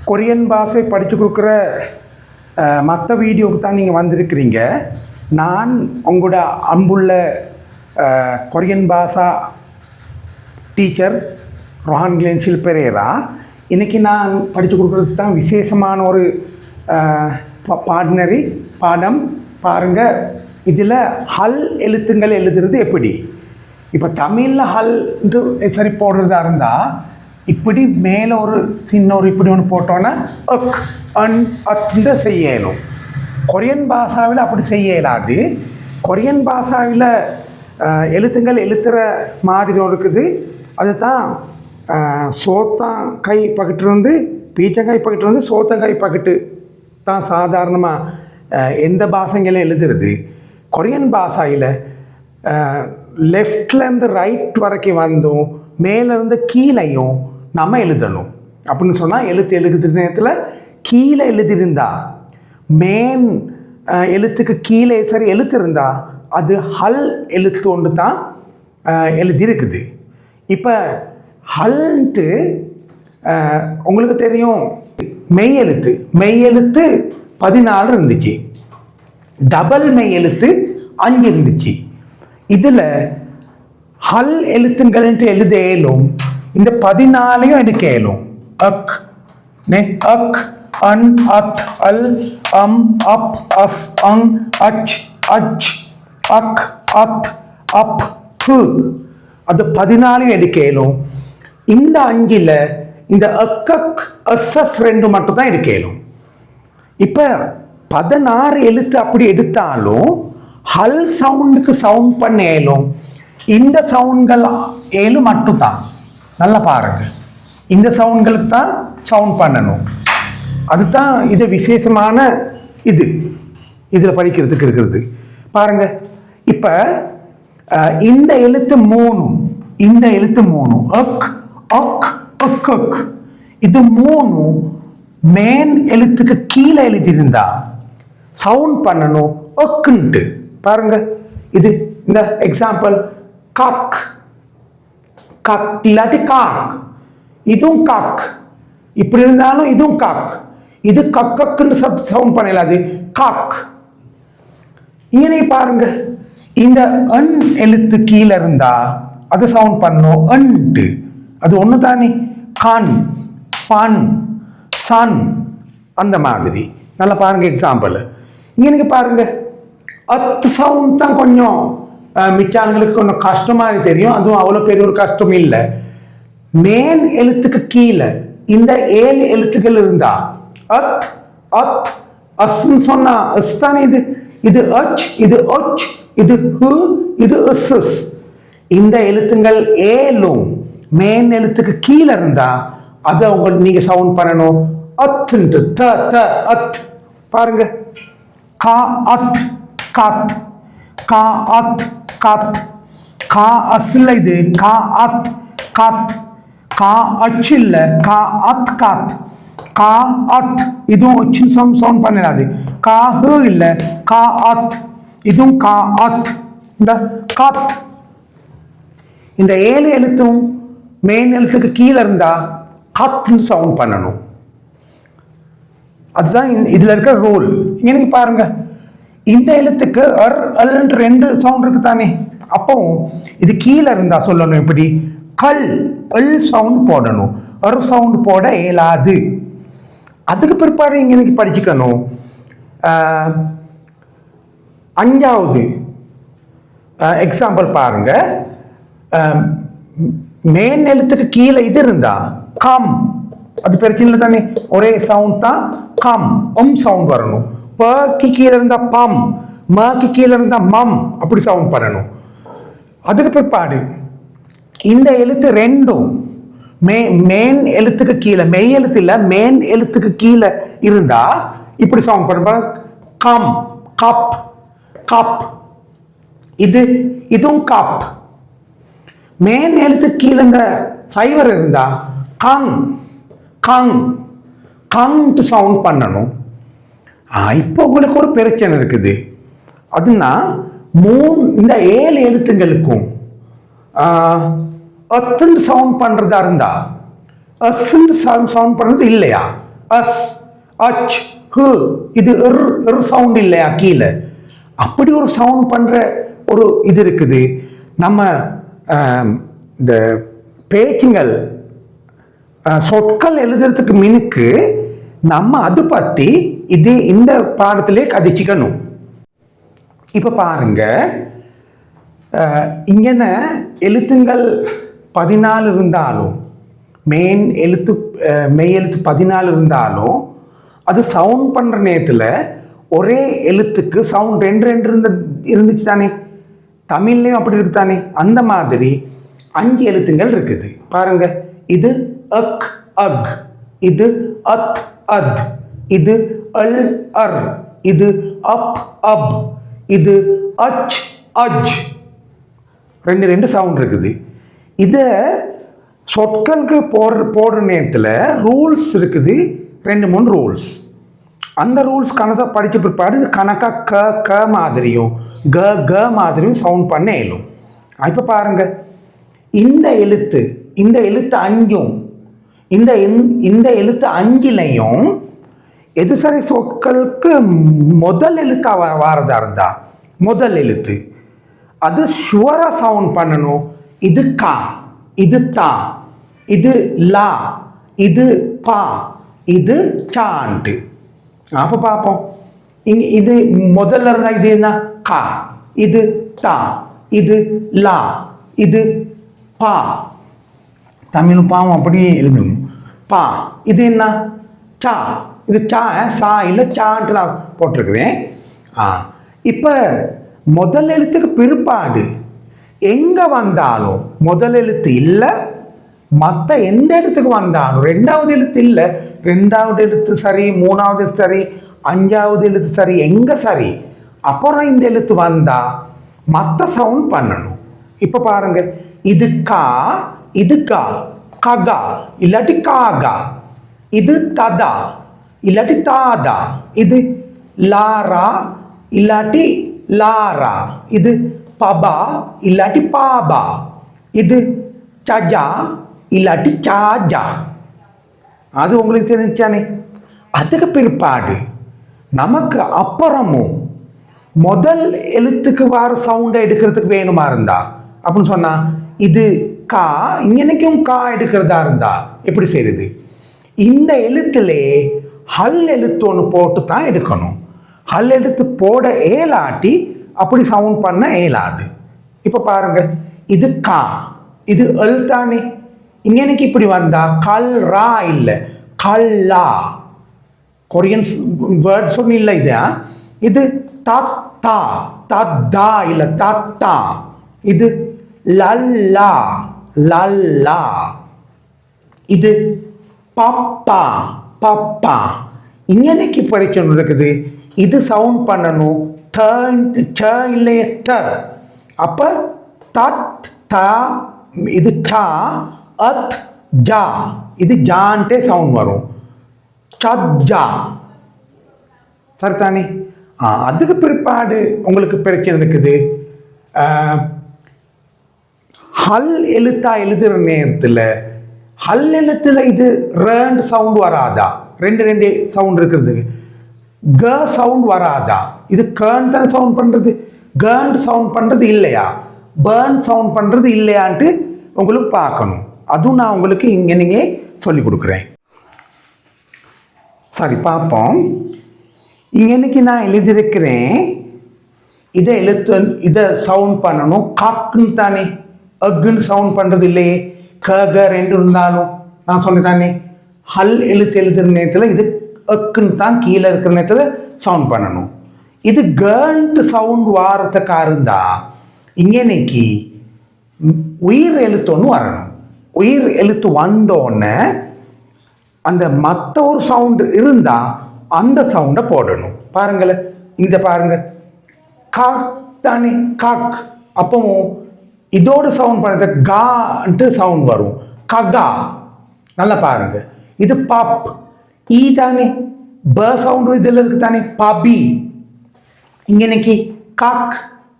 Korean பாஷை படித்து கொடுக்குற மற்ற வீடியோவுக்கு தான் நீங்கள் வந்திருக்கிறீங்க. நான் உங்களோட அன்புள்ள கொரியன் பாஷா டீச்சர் ரொஹான் கிளென்சில் பெரேரா. இன்றைக்கி நான் படித்து கொடுக்குறதுக்கு தான் விசேஷமான ஒரு பாடம் பாருங்கள். இதில் ஹல் எழுத்துங்கள் எழுதுறது எப்படி. இப்போ தமிழில் ஹல்ன்று சரி போடுறதா இருந்தால் இப்படி மேலே ஒரு சின்ன ஒரு இப்படி ஒன்று போட்டோன்னா அக் அன் அத்துன்ற செய்யணும். கொரியன் பாஷாவில் அப்படி செய்ய இயலாது. கொரியன் பாஷாவில் எழுத்துங்கள் எழுத்துகிற மாதிரி இருக்குது. அது தான் சோத்தாங்கை பக்கெட்டு வந்து பீச்சங்காய் பக்கெட்டு வந்து சோத்தங்காய் பக்கெட்டு தான் சாதாரணமாக எந்த பாஷைங்களும் எழுதுறது. கொரியன் பாஷையில் லெஃப்ட்லேருந்து ரைட் வரைக்கும் வந்தும் மேலேருந்து கீழையும் நம்ம எழுதணும். அப்படின்னு சொன்னால் எழுதுகிற நேரத்தில் கீழே எழுதியிருந்தா மேன் எழுத்துக்கு கீழே சரி எழுத்து இருந்தால் அது ஹல் எழுத்து ஒன்று தான் எழுதியிருக்குது. இப்போ ஹல்ன்ட்டு உங்களுக்கு தெரியும், மெய் எழுத்து 14 இருந்துச்சு, டபுள் மெய் எழுத்து 5 இருந்துச்சு. இதில் ஹல் எழுத்துங்கள்ன்ட்டு எழுத இயலும், இந்த 14ஐயும் எடுக்க இயலும். அக் நே அக் அன் அத் அல் அம் அப் அஸ் அங் அச் அச் அக் அத் அப் ஹு அது 14ஐயும் எடுக்க இயலும். இந்த 5ல் இந்த அக் அக் அஸ் அஸ் 2 மட்டும் தான் எடுக்க இயலும். இப்போ 16 எழுத்து அப்படி எடுத்தாலும் ஹல் சவுண்டுக்கு சவுண்ட் பண்ண இயலும். இந்த சவுண்ட்கள் 7 மட்டும்தான். நல்லா பாருங்கள், இந்த சவுண்ட்களுக்கு தான் சவுண்ட் பண்ணணும். அதுதான் இது விசேஷமான இதில் படிக்கிறதுக்கு இருக்கிறது. பாருங்கள், இப்போ இந்த எழுத்து 3, இந்த எழுத்து 3 அக் அக் அக் அக் இது 3 மேன் எழுத்துக்கு கீழே எழுதியிருந்தா சவுண்ட் பண்ணணும் அக்குன்ட்டு. பாருங்க, இது இந்த எக்ஸாம்பிள் காக் காக் இல்லாட்டி காக், இதுவும் காக் இப்படி இருந்தாலும் இதுவும் காக். இது கக்குன்னு சவுண்ட் பண்ணல, அது காக். இங்கே பாருங்க, இந்த அன் எழுத்து கீழே இருந்தா அது சவுண்ட் பண்ணணும் அன்ட்டு. அது ஒன்று தானே, கண் பன் சன் அந்த மாதிரி. நல்லா பாருங்க எக்ஸாம்பிள். இங்கே பாருங்க, அத்து சவுண்ட் தான் கொஞ்சம் மிச்சாங்களுக்கு கொஞ்சம் கஷ்டமாக தெரியும். அதுவும் அவ்வளோ பெரிய ஒரு கஷ்டம் இல்லை. மேன் எழுத்துக்கு கீழே இந்த 7 எழுத்துக்கள் இருந்தா அத் அத் அஸ்ன்னு சொன்னா அஸ் தானே. இது அச், இது ஒச், இது ஹு, இது அஸ். இந்த எழுத்துங்கள் 7ம் மேன் எழுத்துக்கு கீழே இருந்தா அதை நீங்க சவுண்ட் பண்ணணும் அத்துன்ட்டு. த த அத். பாருங்க, கா அத் காத், கா அத் காத், கா அஸ்ல இது கா அத் காத், கா அச் இல்லை கா அத் காத், கா அத் இதுவும் ஒச்சின் சவுண்ட் பண்ணலாது. கா ஹு இல்லை கா அத், இதுவும் கா அத். இந்த காத் இந்த 7 எழுத்தும் மெயின் எழுத்துக்கு கீழே இருந்தா கத்ன்னு சவுண்ட் பண்ணணும். அதுதான் இதில் இருக்கிற ரூல். இங்கே பாருங்க, இந்த எழுத்துக்கு அர் அல் 2 சவுண்ட் இருக்கு தானே. அப்போ இது கீழே இருந்தா சொல்லணும் இப்படி கல் அல் சவுண்ட் போடணும், அர் சவுண்ட் போட இயலாது. அதுக்கு பிற்பாடு இங்கே படிச்சுக்கணும். 5வது எக்ஸாம்பிள் பாருங்க. மேன் எழுத்துக்கு கீழே இது இருந்தா கம், அது பிரச்சனை தானே, ஒரே சவுண்ட் தான் கம், சவுண்ட் வரணும். பக்கு கீழே இருந்தா பம், மக்கு கீழே இருந்தா மம், அப்படி சவுண்ட் பண்ணணும். அதுக்கு பிற்பாடு இந்த எழுத்து 2ம் மேன் எழுத்துக்கு கீழே, மெய் எழுத்து இல்லை மேன் எழுத்துக்கு கீழே இருந்தா இப்படி சவுண்ட் பண்ண கம் கப் கப். இதுவும் கப். மேன் எழுத்து கீழேங்க சைவர் இருந்தா கங் கங் கங்ட்டு சவுண்ட் பண்ணணும். இப்போ உங்களுக்கு ஒரு பிரச்சனை இருக்குது. அதுனா இந்த 7 எழுத்துங்களுக்கும் அத்துன்னு சவுண்ட் பண்ணுறதா இருந்தா அஸ்ன்னு சவுண்ட் பண்ணுறது இல்லையா, அஸ், அச், ஹு. இது சவுண்ட் இல்லையா கீழே? அப்படி ஒரு சவுண்ட் பண்ற ஒரு இது இருக்குது. நம்ம இந்த பேச்சுங்கள் சொற்கள் எழுதுறதுக்கு மினுக்கு நம்ம அது பற்றி இந்த பாடத்திலே கதைச்சிக்கணும். இப்போ பாருங்க, இங்கன எழுத்துங்கள் 14 இருந்தாலும், மெய் எழுத்து 14 இருந்தாலும் அது சவுண்ட் பண்ணுற நேரத்தில் ஒரே எழுத்துக்கு சவுண்ட் ரெண்டு இருந்துச்சு தானே? தமிழ்லையும் அப்படி இருக்கு தானே? அந்த மாதிரி 5 எழுத்துங்கள் இருக்குது பாருங்க. இது அக், அக். இது அத், அத். இது அல், அர். இது அப், அப். இது அச், அஜ். ரெண்டு சவுண்ட் இருக்குது. இதை சொற்களுக்கு போடுற நேரத்தில் ரூல்ஸ் இருக்குது, 2-3 ரூல்ஸ். அந்த ரூல்ஸ் கணக்காக படித்த பிற்பாடு இது கணக்காக க மாதிரியும் க மாதிரியும் சவுண்ட் பண்ண இயலும். இப்போ பாருங்க, இந்த எழுத்து 5ம் இந்த எழுத்து 5லையும் எது சரி சொற்களுக்கு முதல் எழுத்தா வாரதா இருந்தா முதல் எழுத்து அது ஷுவரா சவுண்ட் பண்ணணும். இது கா, இது தா, இது லா, இது பா, இது சாண்டு. அப்போ பார்ப்போம். இது முதல்ல இருந்தா இது என்ன? கா. இது தா, இது லா, இது பா. தமிழ் பாவம் அப்படியே எழுதணும். பா. இது என்ன? சா. இது சா, சா இல்லை சான்ட்டு நான் போட்டிருக்கிறேன். இப்போ முதல் எழுத்துக்கு பிற்பாடு எங்கே வந்தாலும் முதல் எழுத்து இல்லை, மற்ற எந்த இடத்துக்கு வந்தாலும் 2வது எழுத்து இல்லை, 2வது எழுத்து சரி, 3வது சரி, 5வது எழுத்து சரி, எங்கே சரி, அப்புறம் இந்த எழுத்து வந்தா மற்ற சவுண்ட் பண்ணணும். இப்போ பாருங்க, இது கா, இது கா, ககா இல்லாட்டி காகா. இது ததா இல்லாட்டி தாதா. இது லாரா இல்லாட்டி லாரா. இது பபா இல்லாட்டி பாபா. இது சஜா இல்லாட்டி சாஜா. அது உங்களுக்கு தெரிஞ்சானே? அதுக்கு பிற்பாடு நமக்கு அப்புறமும் முதல் எழுத்துக்கு வர சவுண்டை எடுக்கிறதுக்கு வேணுமா இருந்தா அப்படின்னு சொன்னா, இது கா, இங்கனைக்கும் கா எடுக்கிறதா இருந்தா எப்படி செய்யுது? இந்த எழுத்துலே ஹல் எழுத்து ஒன்று போட்டு தான் எடுக்கணும். ஹல் எழுத்து போட ஏலாட்டி அப்படி சவுண்ட் பண்ண ஏலாது. இப்போ பாருங்க, இது கா, இது எல் தானே? இங்கனைக்கு இப்படி வந்தா கல் ரா இல்லை, கல்லா. கொரியன் வேர்ட் சொன்ன இல்லை இது. இது தத்தா, தத்தா இல்லை தத்தா. இது லல்லா, லல்லா. இது பப்பா, பப்பா. இங்கனைக்கு பறிக்கணும் இருக்குது. இது சவுண்ட் பண்ணணும் ச இல்லையே ட. அப்போ தத் த, இது சா, அத் ஜா. இது ஜான்ட்டே சவுண்ட் வரும். சஜ்ஜா. சரிதானே? அதுக்கு பிற்பாடு உங்களுக்கு பிறக்கிறது இருக்குது ஹல் எழுத்தா எழுதுகிற நேரத்தில் ஹல் எழுத்துல இது ரெண்டு சவுண்ட் வராதா? ரெண்டு சவுண்ட் இருக்கிறது. க சவுண்ட் வராதா? இது கேர்ன் தானே சவுண்ட் பண்ணுறது. கேர்ன் சவுண்ட் பண்ணுறது இல்லையா? பேர்ன் சவுண்ட் பண்ணுறது இல்லையான்ட்டு உங்களுக்கு பார்க்கணும். அதுவும் நான் உங்களுக்கு இங்கே நீங்கள் சொல்லி கொடுக்குறேன். சரி பார்ப்போம். இங்கன்னைக்கு நான் எழுதியிருக்கிறேன், இதை சவுண்ட் பண்ணணும். காக்குன்னு தானே, அக்குன்னு சவுண்ட் பண்ணுறது இல்லையே. க ரெண்டு இருந்தாலும் நான் சொன்னேன் தானே, ஹல் எழுதுகிற நேரத்தில் இது அக்குன்னு தான் கீழே இருக்கிற நேரத்தில் சவுண்ட் பண்ணணும். இது கன்ட்டு சவுண்ட் வாரத்துக்காக இருந்தா இங்கன்னைக்கு உயிர் எழுத்து ஒன்று வரணும். உயிர் எழுத்து வந்தோடனே அந்த மற்ற ஒரு சவுண்டு இருந்தால் அந்த சவுண்டை போடணும். பாருங்களேன், இந்த பாருங்க, காக் தானே, காக். அப்பவும் இதோட சவுண்ட் பண்ணுறது கான்ட்டு சவுண்ட் வரும். ககா. நல்லா பாருங்க, இது பப். ஈ தானே, ப சவுண்ட் இதில் இருக்கு தானே, பபி. இங்கன்னைக்கு காக்,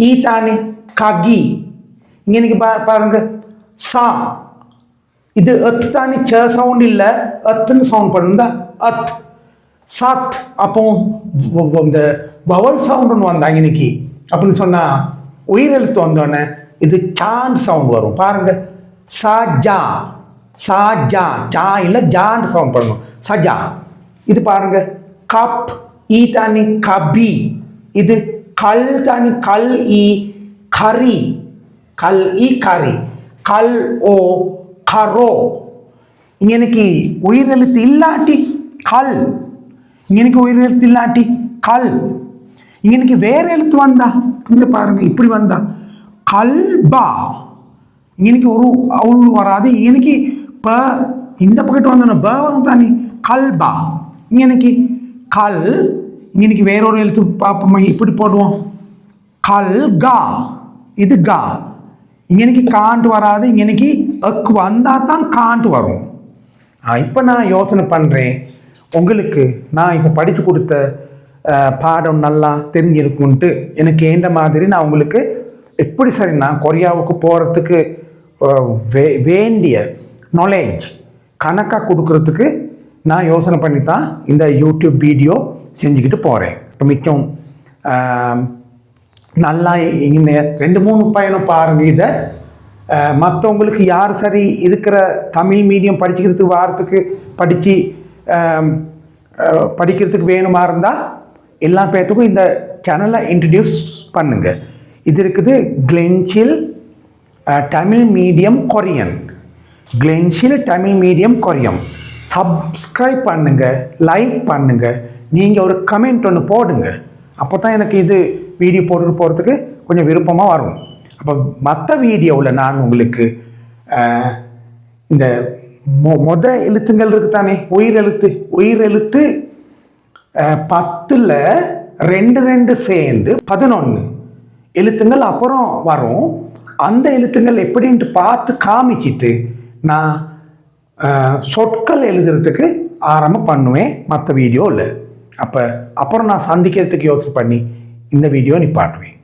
ஈ தானே, ககி. இங்கன்னைக்கு பாருங்க, சா. இது அத் தானே, ச சவுண்ட் இல்லை, அத்துன்னு சவுண்ட் பண்ணுதா, அத். சத் அப்போ இந்த வவல் சவுண்ட் ஒன்று வந்தாங்க இன்னைக்கு அப்படின்னு சொன்னால் உயிரெழுத்து வந்தோடனே இது சான் சவுண்ட் வரும் பாருங்க. சஜா, சஜா, சா இல்லை ஜான் சவுண்ட் பண்ணணும், சஜா. இது பாருங்க, கப் ஈ தானி கபி, இது கல் தானி கல் ஈ கரி, கல் ஈ கரி, கல் ஓ கரோ. இங்கனைக்கு உயிரெழுத்து இல்லாட்டி கல், இங்கனைக்கு உயிரெழுத்து இல்லாட்டி கல். இங்கனைக்கு வேற எழுத்து வந்தா இங்க பாருங்க, இப்படி வந்தா கல்பா. இங்கனைக்கு ஒரு அவுள் வராது, இங்கனைக்கு ப இந்த பக்கத்து வந்தோன்னா ப வரும் தானே, கல்பா. இங்கனைக்கு கல், இங்கனைக்கு வேறொரு எழுத்து பார்ப்போமா, இப்படி போடுவோம் கல்கா, இது கா. இங்கனைக்கு காண்டு வராது, இங்கனைக்கு அக்கு வந்தால் தான் காண்டு வரும். இப்போ நான் யோசனை பண்ணுறேன், உங்களுக்கு நான் இப்போ படித்து கொடுத்த பாடம் நல்லா தெரிஞ்சிருக்குன்ட்டு எனக்கு ஏண்ட மாதிரி நான் உங்களுக்கு எப்படி சரி நான் கொரியாவுக்கு போகிறதுக்கு வேண்டிய நாலேஜ் கணக்காக கொடுக்கறதுக்கு நான் யோசனை பண்ணி தான் இந்த யூடியூப் வீடியோ செஞ்சுக்கிட்டு போகிறேன். இப்போ மிச்சம் நல்லா இங்கே 2-3 பயணம் பாருங்கள். இதை மற்றவங்களுக்கு யார் சரி இருக்கிற தமிழ் மீடியம் படிச்சுக்கிறதுக்கு வாரத்துக்கு படிக்கிறதுக்கு வேணுமா இருந்தால் எல்லா பேர்த்துக்கும் இந்த சேனலை இன்ட்ரடியூஸ் பண்ணுங்கள். இது இருக்குது கிளென்ஷில் தமிழ் மீடியம் கொரியன், கிளென்ஷில் தமிழ் மீடியம் கொரியம். சப்ஸ்கிரைப் பண்ணுங்கள், லைக் பண்ணுங்கள், நீங்கள் ஒரு கமெண்ட் ஒன்று போடுங்க. அப்போ தான் எனக்கு இது வீடியோ போட்டுட்டு போகிறதுக்கு கொஞ்சம் விருப்பமாக வரும். அப்போ மற்ற வீடியோவில் நான் உங்களுக்கு இந்த மொத எழுத்துங்கள் இருக்குது தானே, உயிரெழுத்து 10ல் 2 சேர்ந்து 11 எழுத்துங்கள் அப்புறம் வரும். அந்த எழுத்துங்கள் எப்படின்ட்டு பார்த்து காமிச்சிட்டு நான் சொற்கள் எழுதுறதுக்கு ஆரம்பம் பண்ணுவேன் மற்ற வீடியோவில். அப்புறம் நான் சந்திக்கிறதுக்கு யோசனை பண்ணி இந்த வீடியோ நிப்பாட்டுவேன்.